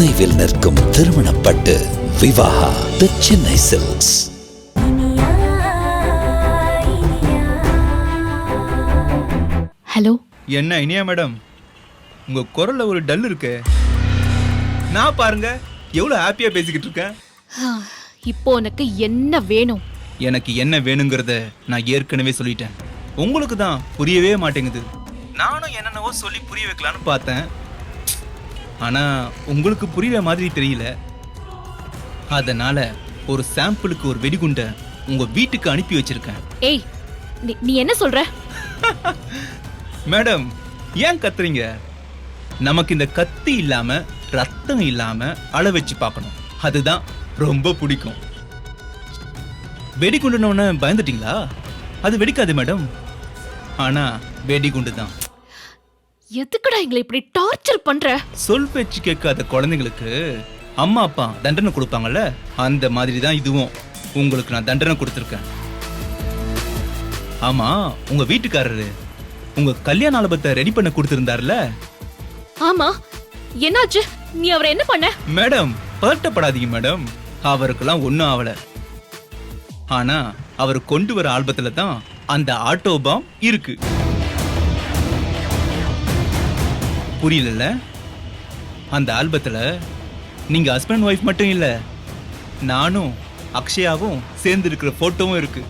விரைவில் நிற்கும் திருமணப்பட்டு Vivaha the Chennai silks. Hello. என்ன இனியா மேடம், உங்க குரல்ல ஒரு டல் இருக்கு. நான் பாருங்க எவ்வளவு ஹாப்பியா பேசிக்கிட்டு இருக்கேன். இப்போ உனக்கு என்ன வேணும்? எனக்கு என்ன வேணுங்கிறத நான் ஏற்கனவே சொல்லிட்டேன். உங்களுக்கு தான் புரியவே மாட்டேங்குது. நானும் என்னென்னவோ சொல்லி புரிய வைக்கலான்னு பார்த்தேன். ஆனா உங்களுக்கு புரியுற மாதிரி தெரியல. அதனால ஒரு சாம்பிளுக்கு ஒரு வெடிகுண்டை உங்க வீட்டுக்கு அனுப்பி வச்சிருக்கேன். ஏய், நீ என்ன சொல்ற? மேடம் ஏன் கத்துறீங்க? நமக்கு இந்த கத்தி இல்லாம ரத்தம் இல்லாம அள வச்சு பார்க்கணும். அதுதான் ரொம்ப பிடிக்கும். வெடிகுண்டுன பயந்துட்டீங்களா? அது வெடிக்காது மேடம். ஆனா வெடிகுண்டு தான். எதுக்குடா எங்களை இப்படி டார்ச்சர் பண்ற? சொல் பேச்சு கேட்காத குழந்தைங்களுக்கு அம்மா அப்பா தண்டனை கொடுப்பாங்கல்ல, அந்த மாதிரி தான் இதுவும். உங்களுக்கு நான் தண்டனை கொடுத்துருக்கேன். ஆமா, உங்க வீட்டுக்காரரு உங்க கல்யாண ஆல்பத்தை ரெடி பண்ண கொடுத்திருந்தாருல? ஆமா, என்னாச்சு? நீ அவரை என்ன பண்ண? மேடம் பதட்டப்படாதீங்க மேடம், அவருக்கெல்லாம் ஒன்னும் ஆகல. ஆனா அவர் கொண்டு வர ஆல்பத்துல தான் அந்த ஆட்டோ பாம் இருக்கு. புரியல? அந்த ஆல்பத்துல நீங்க ஹஸ்பண்ட் ஒய்ஃப் மட்டும் இல்ல, நானும் அக்ஷயாவும் சேர்ந்து இருக்கிற போட்டோவும் இருக்கு.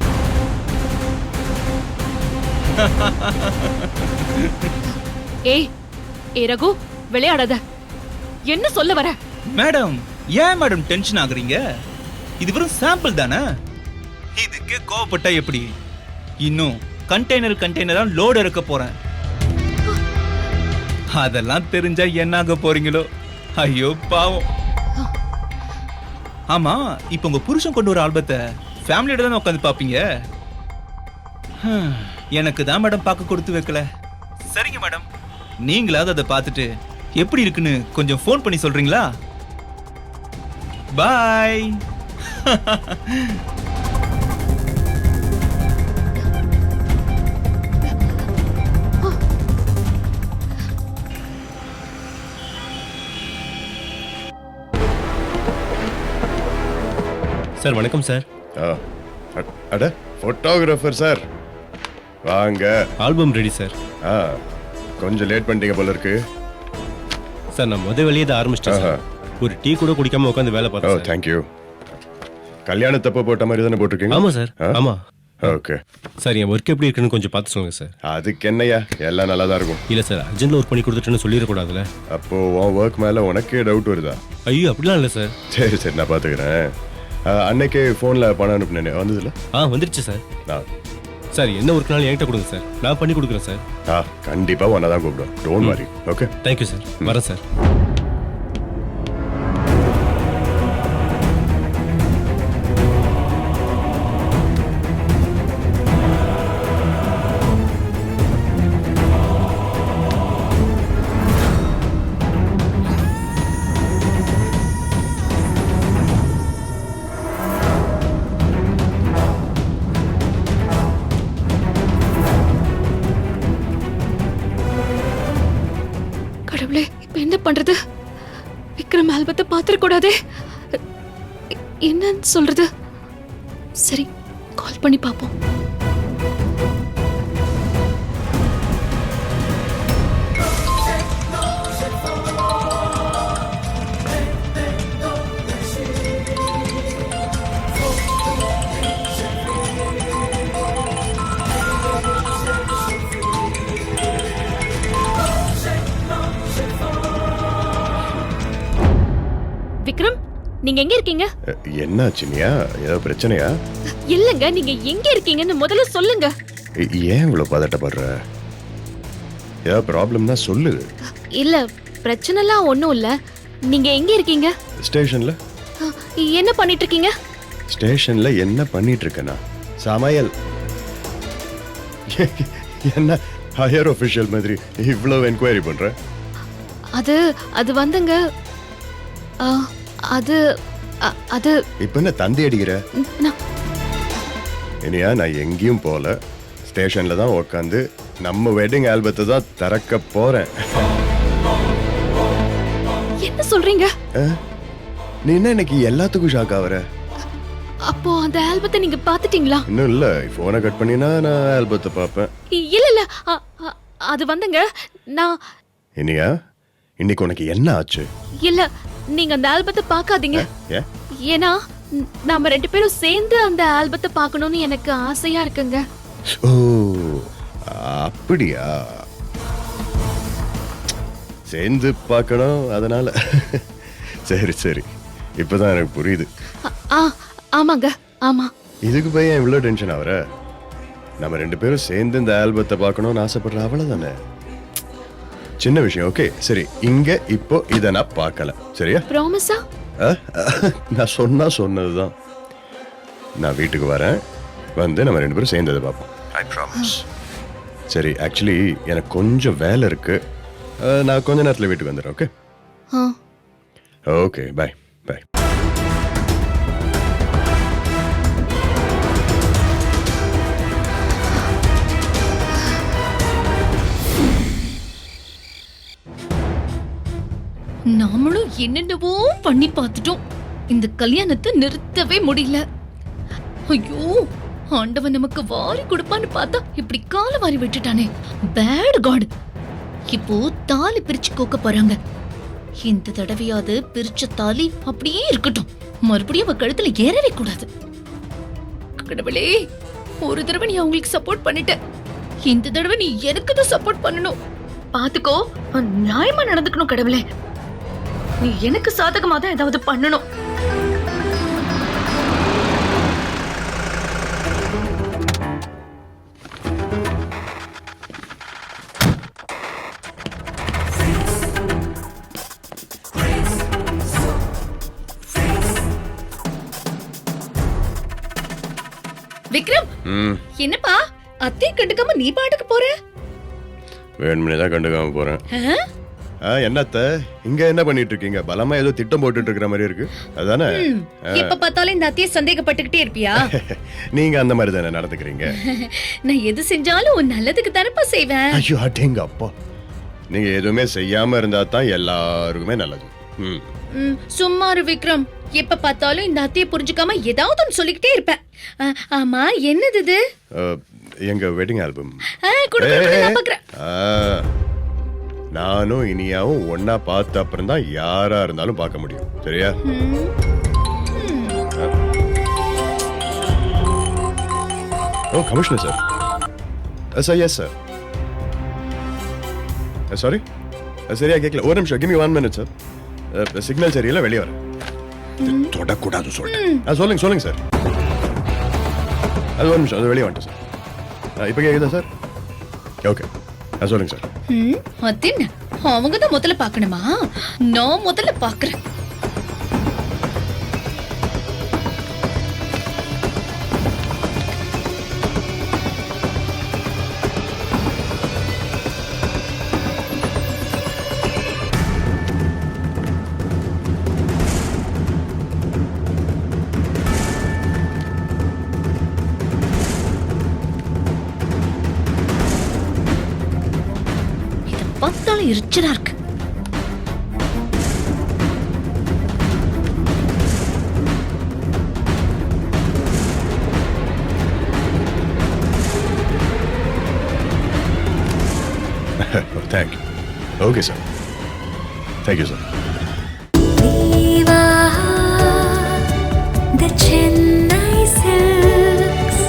ஏய் ரகு, விளையாடாத. என்ன சொல்ல வர? மேடம் ஏன் மேடம் டென்ஷன் ஆகுறீங்க? இது வெறும் சாம்பிள் தானே. இதுக்கு கோவப்பட்டா எப்படி? இன்னும் கண்டெய்னரா லோடு இறக்க போறேன். அதெல்லாம் தெரிஞ்சா என்ன ஆக போறீங்களோ? ஐயோ பாவம். ஆமா, இப்ப உங்க புருஷன் கொண்டு வர ஆல்பத்தை ஃபேமிலியோட தானே உட்காந்து பாப்பீங்க. எனக்கு தான் மேடம் பார்க்க கொடுத்து வைக்கல. சரிங்க மேடம், நீங்களாவது அதை பார்த்துட்டு எப்படி இருக்குன்னு கொஞ்சம் ஃபோன் பண்ணி சொல்றீங்களா? பாய். சார் வணக்கம் சார். அட ஃபோட்டோகிராஃபர் சார், வாங்க. Album ready sir. கொஞ்சம் லேட் பண்ணிட்டீங்க போல இருக்கு. சார் நான் வெளியே தான் ஆரம்பிச்சிட்டேன் சார். ஒரு டீ கூட குடிக்காம உட்காந்து வேலை பார்த்தேன். ஓ தேங்க் யூ. கல்யாணத்தப்ப போட்ட மாதிரி தானே போட்டிருக்கீங்க? ஆமாம் சார். ஆமாம். ஓகே சார், என் ஒர்க் எப்படி இருக்குன்னு கொஞ்சம் பார்த்து சொல்லுங்க சார். அதுக்கு என்னையா, எல்லாம் நல்லா தான் இருக்கும். இல்லை சார், அர்ஜென்ட்ல ஒர்க் பண்ணி கொடுத்துட்டேன்னு சொல்லிடக்கூடாதுல்ல. அப்போ உன் ஒர்க் மேலே உனக்கே டவுட் வருதா? ஐயோ அப்படிலாம் இல்லை சார். சரி சரி, நான் பார்த்துக்கிறேன். அன்னைக்கே ஃபோனில் பணம் அனுப்புனேன், வந்ததில்ல? வந்துருச்சு சார். சார் என்ன ஒர்க்னாலும் என்கிட்ட கொடுங்க சார், நான் பண்ணி கொடுக்குறேன் சார். கண்டிப்பாக ஒன்றா தான் கூப்பிடுவேன். Don't worry. Okay thank you sir. வரேன் சார். கடவுளே, இப்ப என்ன பண்றது? விக்ரம் ஆல்பத்தை பாத்திரக்கூடாதே. என்னன்னு சொல்றது? சரி, கால் பண்ணி பாப்போம். விக்ரம், நீங்க எங்க இருக்கீங்க? என்னாச்சுனியா? ஏதோ பிரச்சனையா? இல்லங்க, நீங்க எங்க இருக்கீங்கன்னு முதல்ல சொல்லுங்க. ஏன் இவ்வளவு பதட்டப்படுற? ஏதாவது ப்ராப்ளம்னா சொல்லு. இல்ல, பிரச்சனைலாம் ஒண்ணும் இல்ல. நீங்க எங்க இருக்கீங்க? ஸ்டேஷன்ல. என்ன பண்ணிட்டு இருக்கீங்க? ஸ்டேஷன்ல என்ன பண்ணிட்டு இருக்கேனா? சமையல். என்ன ஹையர் ஆஃபீஷியல் மாதிரி இவ்வளவு என்கொயரி பண்ற? அது வந்துங்க, அது இப்ப என்ன தந்தி அடிக்கிற? இனியா, நான் எங்கேயும் போல. ஸ்டேஷன்ல தான் உட்காந்து நம்ம வெட்டிங் ஆல்பத்தை தான் திறக்க போறேன். என்ன சொல்றீங்க? சொல்றீங்க? நீ என்ன இன்னைக்கு எல்லாத்துக்கும் ஷாக் ஆவற? அப்போ அந்த ஆல்பத்தை நீங்க பாத்துட்டீங்களா? இன்னும் இல்ல, போனை கட் பண்ணினா நான் ஆல்பத்தை பார்ப்பேன். இல்ல இல்ல, அது வந்துங்க, நான் இனியா இன்னைக்கு உனக்கு என்ன ஆச்சு? இல்ல, நீங்க அந்த ஆல்பத்தை பார்க்காதீங்க. ஏன்னா நாம 2 பேரும் சேர்ந்து அந்த ஆல்பத்தை பார்க்கணும்னு எனக்கு ஆசையா இருக்குங்க. ஓ அப்படியா, சேர்ந்து பார்க்கணும் அதனால. சரி சரி, இப்பதான் எனக்கு புரியுது. ஆமாங்க, ஆமா. இதுக்கு போய் ஏன் இவ்வளோ டென்ஷன் ஆவற? நம்ம 2 பேரும் சேர்ந்து இந்த ஆல்பத்தை பார்க்கணும்னு ஆசைப்படுற அவ்வளவுதானே, சின்ன விஷயம். ஓகே சரி, இங்க இப்போ இதை நான் பார்க்கல, சரியா? ப்ராமிஸா? நான் சொன்னதுதான். நான் வீட்டுக்கு வரேன், வந்து நம்ம 2 பேரும் சேர்ந்ததை பார்ப்போம். I promise. சரி, ஆக்சுவலி எனக்கு கொஞ்சம் வேலை இருக்கு, நான் கொஞ்ச நேரத்தில் வீட்டுக்கு வந்துடுறேன். Okay okay, bye bye. நாமளும் என்னென்னவோ பண்ணி பார்த்துட்டோம், இந்த கல்யாணத்தை நிறுத்தவே முடியல. ஐயோ, ஆண்டவன் நமக்கு வாரி கொடுப்பான்னு பார்த்தா இப்படி கால வாரி விட்டுட்டானே. Bad God. இப்போ தாலி பிரிச்சு கோக்க போறாங்க. இந்த தடவையாவது பிரிச்ச தாலி அப்படியே இருக்கட்டும், மறுபடியும் அவ கழுத்துல ஏறவே கூடாது. கடவுளே, ஒரு தடவை நீ அவங்களுக்கு சப்போர்ட் பண்ணிட்ட, இந்த தடவை நீ எனக்கு தான் சப்போர்ட் பண்ணணும். பாத்துக்கோ, நியாயமா நடந்துக்கணும் கடவுளே. நீ எனக்கு சாதகமா தான் ஏதாவது பண்ணணும். விக்ரம், என்னப்பா அத்தை கண்டுக்காம நீ பாட்டுக்கு போற? வேணும்னே தான் கண்டுக்காம போறேன். என்னத்த இங்க என்ன பண்ணிட்டு இருக்கீங்க? பலமா ஏதோ திட்டம் போட்டுட்டு இருக்கிற மாதிரி இருக்கு, அதானே? எப்ப பார்த்தாலும் இந்த அத்தையை சந்தேகப்பட்டுக்கிட்டே இருப்பியா? நீங்க அந்த மாதிரி தானே நடந்துக்கிறீங்க. நான் எது செஞ்சாலும் உன் நல்லதுக்கு தானப்பா செய்வேன். ஐயோ அடேங்க அப்பா, நீங்க எதுவுமே செய்யாம இருந்தா தான் எல்லாருக்குமே நல்லது. சும்மா இரு விக்ரம், எப்ப பார்த்தாலும் இந்த அத்தையை புரிஞ்சுக்காம ஏதாவது ஒன்னு சொல்லிக்கிட்டே இருப்பேன். ஆமா, என்னது இது? எங்க வெட்டிங் ஆல்பம். பாக்குறேன். நானும் இனியாவும் ஒன்னா பார்த்த அப்புறம் தான் யாரா இருந்தாலும் பார்க்க முடியும், சரியா? Oh commissioner sir. Sir yes sir. Sorry, சரியா கேட்கல. ஒரு நிமிஷம், give me 1 minute sir. Signal சரியில்லை, வெளியே வரேன். தொடக்கூடாது சொல்லிட்டேன். சொல்லுங்க சொல்லுங்க சார். அது ஒரு நிமிஷம், அது வெளியே வந்துட்டேன் சார். இப்போ கேட்குதா சார்? ஓகே, சொல்லுங்க சார். அதென்ன, அவங்க தான் முதல்ல பார்க்கணுமா? நான் முதல்ல பார்க்கறேன். பார்த்தாலும் எரிச்சலா இருக்கு. Thank you. Okay, sir. Thank you, sir. The Chennai Silks.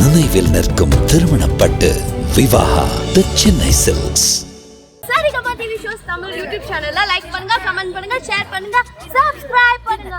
நினைவில் நிற்கும் திருமணப்பட்டு Vivaha the Chennai silks. Saregama TV shows Tamil YouTube சேனல்ல லைக் பண்ணுங்க, கமெண்ட் பண்ணுங்க, ஷேர் பண்ணுங்க, சப்ஸ்கிரைப் பண்ணுங்க.